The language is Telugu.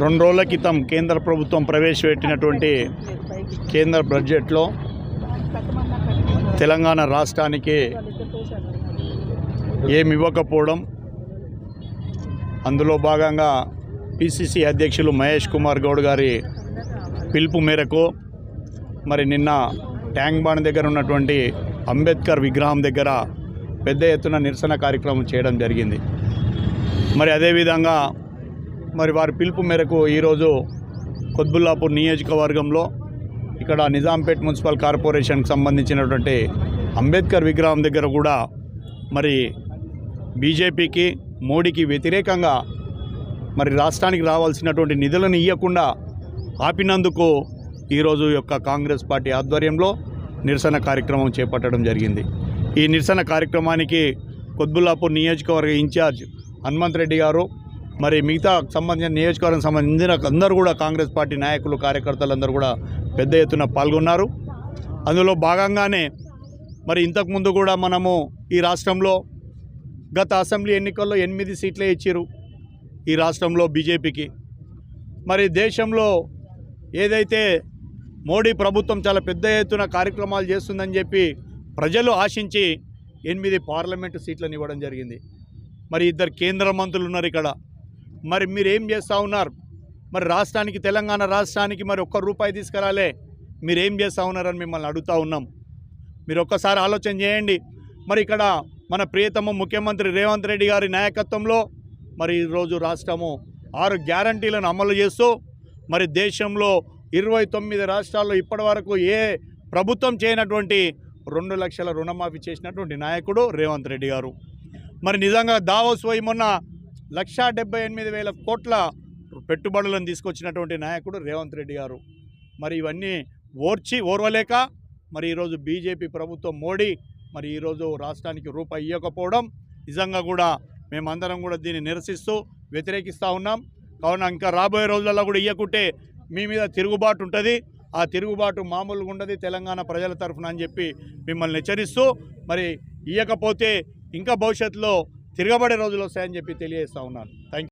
2 రోజుల క్రితం కేంద్ర ప్రభుత్వం ప్రవేశపెట్టినటువంటి కేంద్ర బడ్జెట్లో తెలంగాణ రాష్ట్రానికి ఏమి ఇవ్వకపోవడం, అందులో భాగంగా పిసిసి అధ్యక్షులు మహేష్ కుమార్ గౌడ్ గారి పిలుపు మేరకు మరి నిన్న ట్యాంక్ బండ్ దగ్గర ఉన్నటువంటి అంబేద్కర్ విగ్రహం దగ్గర పెద్ద ఎత్తున నిరసన కార్యక్రమం చేయడం జరిగింది. మరి అదేవిధంగా మరి వారి పిలుపు మేరకు ఈరోజు కుత్బుల్లాపూర్ నియోజకవర్గంలో ఇక్కడ నిజాంపేట్ మున్సిపల్ కార్పొరేషన్కి సంబంధించినటువంటి అంబేద్కర్ విగ్రహం దగ్గర కూడా మరి బీజేపీకి మోడీకి వ్యతిరేకంగా మరి రాష్ట్రానికి రావాల్సినటువంటి నిధులను ఇవ్వకుండా ఆపినందుకు ఈరోజు యొక్క కాంగ్రెస్ పార్టీ ఆధ్వర్యంలో నిరసన కార్యక్రమం చేపట్టడం జరిగింది. ఈ నిరసన కార్యక్రమానికి కుత్బుల్లాపూర్ నియోజకవర్గ ఇన్ఛార్జ్ హనుమంత్ రెడ్డి గారు, మరి మిగతా సంబంధించిన నియోజకవర్గం సంబంధించిన అందరూ కూడా కాంగ్రెస్ పార్టీ నాయకులు, కార్యకర్తలు అందరూ కూడా పెద్ద ఎత్తున పాల్గొన్నారు. అందులో భాగంగానే మరి ఇంతకుముందు కూడా మనము ఈ రాష్ట్రంలో గత అసెంబ్లీ ఎన్నికల్లో 8 సీట్లే ఇచ్చారు ఈ రాష్ట్రంలో బీజేపీకి. మరి దేశంలో ఏదైతే మోడీ ప్రభుత్వం చాలా పెద్ద ఎత్తున కార్యక్రమాలు చేస్తుందని చెప్పి ప్రజలు ఆశించి 8 పార్లమెంటు సీట్లను ఇవ్వడం జరిగింది. మరి 2 కేంద్ర మంత్రులు ఉన్నారు ఇక్కడ. మరి మీరు ఏం చేస్తూ ఉన్నారు? మరి రాష్ట్రానికి, తెలంగాణ రాష్ట్రానికి మరి ₹1 తీసుకురాలే, మీరు ఏం చేస్తూ ఉన్నారని మిమ్మల్ని అడుగుతూ ఉన్నాం. మీరు ఒక్కసారి ఆలోచన చేయండి. మరి ఇక్కడ మన ప్రియతమ ముఖ్యమంత్రి రేవంత్ రెడ్డి గారి నాయకత్వంలో మరి ఈరోజు రాష్ట్రము 6 గ్యారంటీలను అమలు చేస్తూ మరి దేశంలో 29 రాష్ట్రాల్లో ఇప్పటి వరకు ఏ ప్రభుత్వం చేయనటువంటి 2 లక్షల రుణమాఫీ చేసినటువంటి నాయకుడు రేవంత్ రెడ్డి గారు. మరి నిజంగా దావోస్ పోయి మొన్న 1,78,000 కోట్ల పెట్టుబడులను తీసుకొచ్చినటువంటి నాయకుడు రేవంత్ రెడ్డి గారు. మరి ఇవన్నీ ఓర్వలేక మరి ఈరోజు బీజేపీ ప్రభుత్వం, మోడీ మరి ఈరోజు రాష్ట్రానికి రూపాయి ఇవ్వకపోవడం నిజంగా కూడా మేమందరం కూడా దీన్ని నిరసిస్తూ వ్యతిరేకిస్తూ ఉన్నాం. కావున ఇంకా రాబోయే రోజులలో కూడా ఇవ్వకుంటే మీ మీద తిరుగుబాటు ఉంటుంది. ఆ తిరుగుబాటు మామూలుగా ఉండదు తెలంగాణ ప్రజల తరఫున అని చెప్పి మిమ్మల్ని హెచ్చరిస్తూ, మరి ఇవ్వకపోతే ఇంకా భవిష్యత్తులో తిరగబడే రోజులు వస్తాయని చెప్పి తెలియజేస్తూ ఉన్నాను. Thank you.